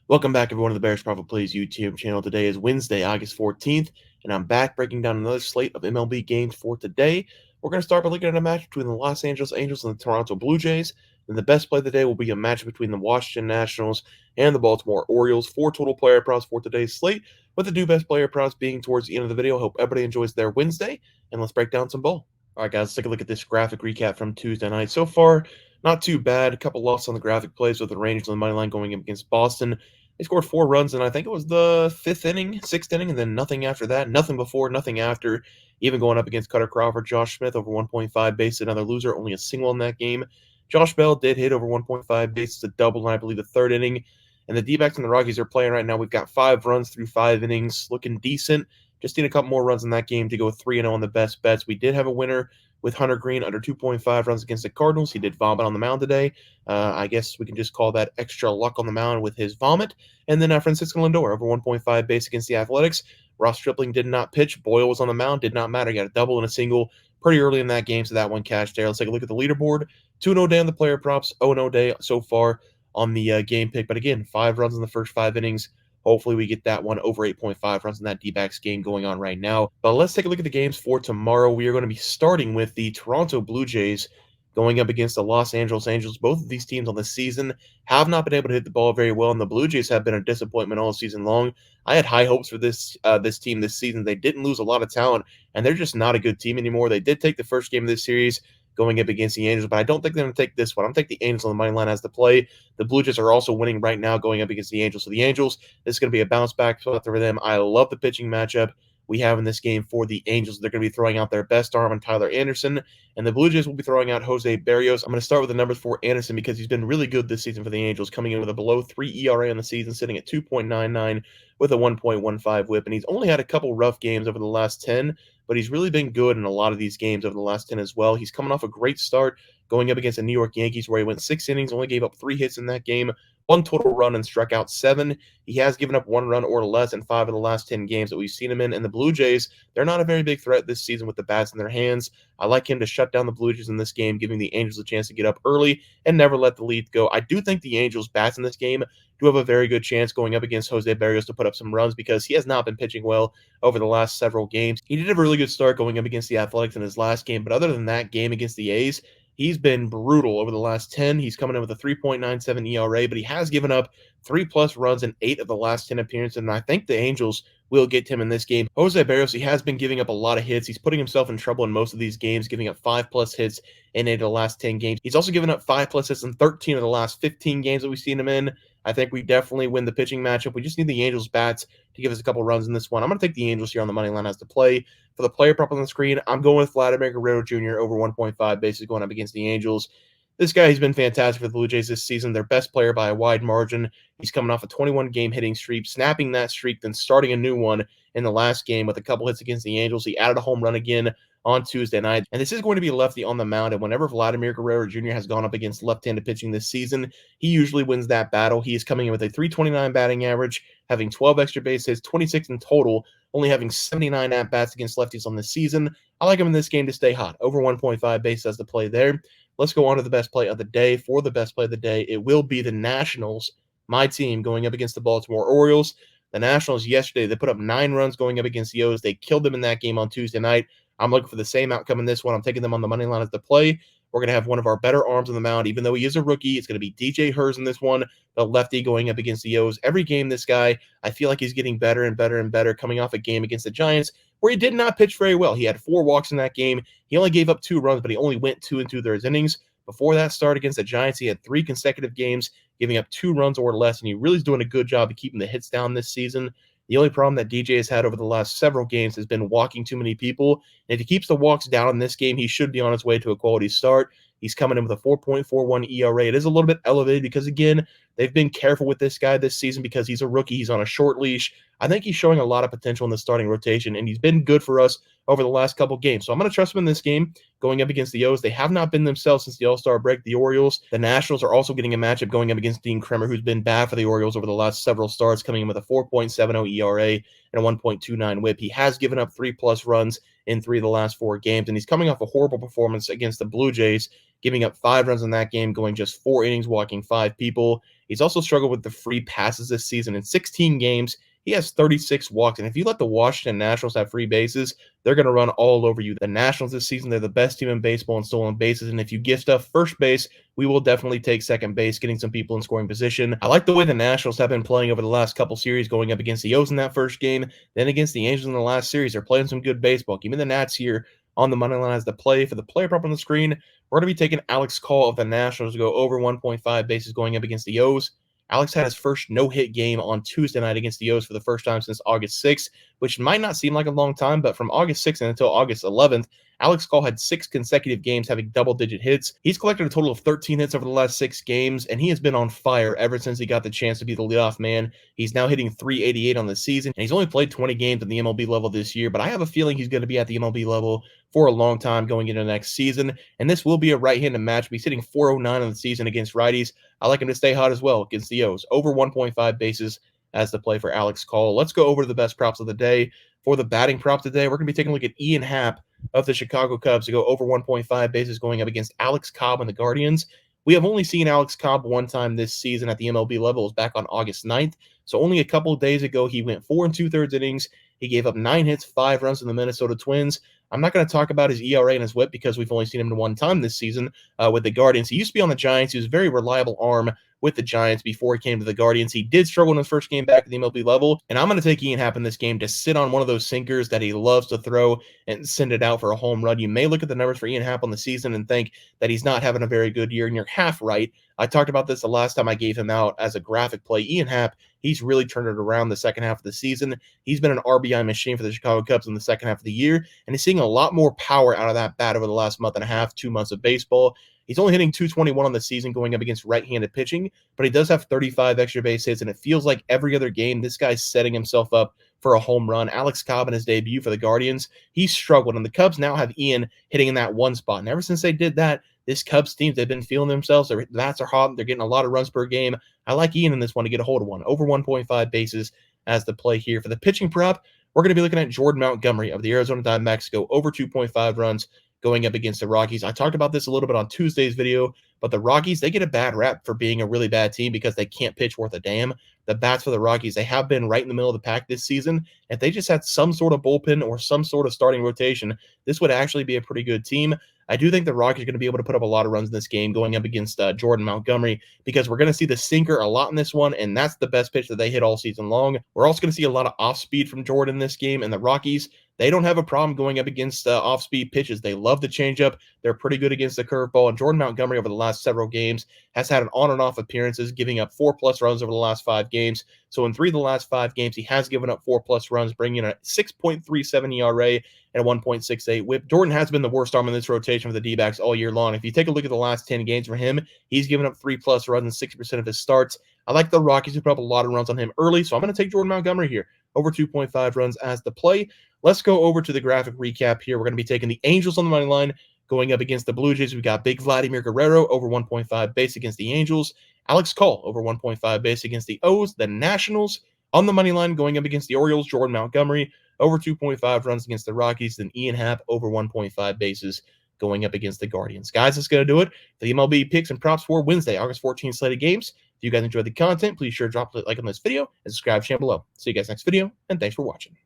Welcome back, everyone, to the Bears Profit Plays YouTube channel. Today is Wednesday, August 14th, and I'm back breaking down another slate of MLB games for today. We're going to start by looking at a match between the Los Angeles Angels and the Toronto Blue Jays. And the best play of the day will be a match between the Washington Nationals and the Baltimore Orioles. Four total player props for today's slate, with the two best player props being towards the end of the video. Hope everybody enjoys their Wednesday, and let's break down some ball. All right, guys, let's take a look at this graphic recap from Tuesday night. So far, not too bad. A couple losses on the graphic plays with the Rangers on the money line going up against Boston. They scored 4 runs, and I think it was the sixth inning, and then nothing after that. Nothing before, nothing after. Even going up against Cutter Crawford, Josh Smith over 1.5 bases, another loser, only a single in that game. Josh Bell did hit over 1.5 bases, a double in, I believe, the third inning. And the D-backs and the Rockies are playing right now. We've got 5 runs through 5 innings, looking decent. Just need a couple more runs in that game to go 3-0 on the best bets. We did have a winner with Hunter Green under 2.5 runs against the Cardinals. He did vomit on the mound today. I guess we can just call that extra luck on the mound with his vomit. And then Francisco Lindor over 1.5 base against the Athletics. Ross Stripling did not pitch. Boyle was on the mound. Did not matter. He got a double and a single pretty early in that game, so that one cashed there. Let's take a look at the leaderboard. 2-0 day on the player props. 0-0 day so far on the game pick. But again, 5 runs in the first 5 innings. Hopefully we get that one over 8.5 runs in that D-backs game going on right now. But let's take a look at the games for tomorrow. We are going to be starting with the Toronto Blue Jays going up against the Los Angeles Angels. Both of these teams on the season have not been able to hit the ball very well, and the Blue Jays have been a disappointment all season long. I had high hopes for this team this season. They didn't lose a lot of talent, and they're just not a good team anymore. They did take the first game of this series going up against the Angels, but I don't think they're going to take this one. I'm taking the Angels on the money line as the play. The Blue Jays are also winning right now going up against the Angels. So the Angels, this is going to be a bounce back spot for them. I love the pitching matchup we have in this game for the Angels. They're going to be throwing out their best arm on Tyler Anderson, and the Blue Jays will be throwing out Jose Barrios. I'm going to start with the numbers for Anderson because he's been really good this season for the Angels, coming in with a below 3 ERA on the season, sitting at 2.99 with a 1.15 whip, and he's only had a couple rough games over the last 10, but he's really been good in a lot of these games over the last 10 as well. He's coming off a great start going up against the New York Yankees, where he went 6 innings, only gave up 3 hits in that game, 1 total run, and struck out 7. He has given up 1 run or less in 5 of the last 10 games that we've seen him in. And the Blue Jays, they're not a very big threat this season with the bats in their hands. I like him to shut down the Blue Jays in this game, giving the Angels a chance to get up early and never let the lead go. I do think the Angels' bats in this game do have a very good chance going up against Jose Barrios to put up some runs because he has not been pitching well over the last several games. He did have a really good start going up against the Athletics in his last game, but other than that game against the A's, he's been brutal over the last 10. He's coming in with a 3.97 ERA, but he has given up 3+ runs in 8 of the last 10 appearances, and I think the Angels will get him in this game. Jose Barrios, he has been giving up a lot of hits. He's putting himself in trouble in most of these games, giving up 5+ hits in 8 of the last 10 games. He's also given up 5+ hits in 13 of the last 15 games that we've seen him in. I think we definitely win the pitching matchup. We just need the Angels bats to give us a couple runs in this one. I'm going to take the Angels here on the money line as the play. For the player prop on the screen, I'm going with Vladimir Guerrero Jr. over 1.5 bases going up against the Angels. This guy, he's been fantastic for the Blue Jays this season. Their best player by a wide margin. He's coming off a 21-game hitting streak, snapping that streak, then starting a new one in the last game with a couple hits against the Angels. He added a home run again on Tuesday night. And this is going to be a lefty on the mound. And whenever Vladimir Guerrero Jr. has gone up against left-handed pitching this season, he usually wins that battle. He is coming in with a 329 batting average, having 12 extra base hits, 26 in total, only having 79 at-bats against lefties on the season. I like him in this game to stay hot. Over 1.5 bases as the play there. Let's go on to the best play of the day. For the best play of the day, it will be the Nationals, my team, going up against the Baltimore Orioles. The Nationals yesterday, they put up 9 runs going up against the O's. They killed them in that game on Tuesday night. I'm looking for the same outcome in this one. I'm taking them on the money line as the play. We're going to have one of our better arms on the mound. Even though he is a rookie, it's going to be DJ Hers in this one, the lefty going up against the O's. Every game, this guy, I feel like he's getting better and better and better, coming off a game against the Giants where he did not pitch very well. He had 4 walks in that game. He only gave up 2 runs, but he only went 2 2/3 innings. Before that start against the Giants, he had 3 consecutive games, giving up 2 runs or less, and he really is doing a good job of keeping the hits down this season. The only problem that DJ has had over the last several games has been walking too many people. And if he keeps the walks down in this game, he should be on his way to a quality start. He's coming in with a 4.41 ERA. It is a little bit elevated because, again, they've been careful with this guy this season because he's a rookie. He's on a short leash. I think he's showing a lot of potential in the starting rotation, and he's been good for us over the last couple games. So I'm going to trust him in this game going up against the O's. They have not been themselves since the All-Star break. The Orioles, the Nationals are also getting a matchup going up against Dean Kremer, who's been bad for the Orioles over the last several starts, coming in with a 4.70 ERA and a 1.29 whip. He has given up 3+ runs in 3 of the last 4 games, and he's coming off a horrible performance against the Blue Jays giving up 5 runs in that game, going just 4 innings, walking 5 people. He's also struggled with the free passes this season. In 16 games, he has 36 walks. And if you let the Washington Nationals have free bases, they're going to run all over you. The Nationals this season, they're the best team in baseball in stolen bases. And if you gift up first base, we will definitely take second base, getting some people in scoring position. I like the way the Nationals have been playing over the last couple series, going up against the O's in that first game, then against the Angels in the last series. They're playing some good baseball. Give me the Nats here on the money line as the play. For the player prop on the screen, we're going to be taking Alex Call of the Nationals to go over 1.5 bases going up against the O's. Alex had his first no-hit game on Tuesday night against the O's for the first time since August 6th, which might not seem like a long time, but from August 6th until August 11th, Alex Call had 6 consecutive games having double-digit hits. He's collected a total of 13 hits over the last 6 games, and he has been on fire ever since he got the chance to be the leadoff man. He's now hitting .388 on the season, and he's only played 20 games at the MLB level this year, but I have a feeling he's going to be at the MLB level for a long time going into next season, and this will be a right-handed match. He's hitting .409 on the season against righties. I like him to stay hot as well against the O's. Over 1.5 bases as the play for Alex Call. Let's go over to the best props of the day. For the batting prop today, we're going to be taking a look at Ian Happ of the Chicago Cubs to go over 1.5 bases going up against Alex Cobb and the Guardians. We have only seen Alex Cobb one time this season at the MLB level. It was back on August 9th. So only a couple of days ago, he went 4 2/3 innings. He gave up 9 hits, 5 runs to the Minnesota Twins. I'm not going to talk about his ERA and his WHIP because we've only seen him one time this season with the Guardians. He used to be on the Giants. He was a very reliable arm with the Giants before he came to the Guardians. He did struggle in his first game back at the MLB level, and I'm going to take Ian Happ in this game to sit on one of those sinkers that he loves to throw and send it out for a home run. You may look at the numbers for Ian Happ on the season and think that he's not having a very good year, and you're half right. I talked about this the last time I gave him out as a graphic play. Ian Happ, he's really turned it around the second half of the season. He's been an RBI machine for the Chicago Cubs in the second half of the year, and he's seeing a lot more power out of that bat over the last month and a half, 2 months of baseball. He's only hitting .221 on the season going up against right-handed pitching, but he does have 35 extra base hits, and it feels like every other game this guy's setting himself up for a home run. Alex Cobb in his debut for the Guardians, he struggled, and the Cubs now have Ian hitting in that one spot. And ever since they did that, this Cubs team, they've been feeling themselves. Their bats are hot. They're getting a lot of runs per game. I like Ian in this one to get a hold of one. Over 1.5 bases as the play here. For the pitching prop, we're going to be looking at Jordan Montgomery of the Arizona Diamondbacks go over 2.5 runs going up against the Rockies. I talked about this a little bit on Tuesday's video, but the Rockies, they get a bad rap for being a really bad team because they can't pitch worth a damn. The bats for the Rockies, they have been right in the middle of the pack this season. If they just had some sort of bullpen or some sort of starting rotation, this would actually be a pretty good team. I do think the Rockies are going to be able to put up a lot of runs in this game going up against Jordan Montgomery because we're going to see the sinker a lot in this one, and that's the best pitch that they hit all season long. We're also going to see a lot of off-speed from Jordan in this game, and the Rockies, they don't have a problem going up against off-speed pitches. They love the changeup. They're pretty good against the curveball, and Jordan Montgomery over the last several games has had an on and off appearances, giving up 4+ runs over the last 5 games. So in 3 of the last 5 games, he has given up 4+ runs, bringing in a 6.37 ERA and a 1.68 WHIP. Jordan has been the worst arm in this rotation for the D-backs all year long. If you take a look at the last 10 games for him, he's given up 3+ runs in 60% of his starts. I like the Rockies who put up a lot of runs on him early, so I'm going to take Jordan Montgomery here over 2.5 runs as the play. Let's go over to the graphic recap here. We're going to be taking the Angels on the money line going up against the Blue Jays. We got big Vladimir Guerrero over 1.5 base against the Angels. Alex Call over 1.5 base against the O's. The Nationals on the money line going up against the Orioles. Jordan Montgomery over 2.5 runs against the Rockies. Then Ian Happ over 1.5 bases going up against the Guardians. Guys, that's going to do it for the MLB picks and props for Wednesday, August 14th slated games. If you guys enjoyed the content, please sure drop a like on this video and subscribe to the channel below. See you guys next video, and thanks for watching.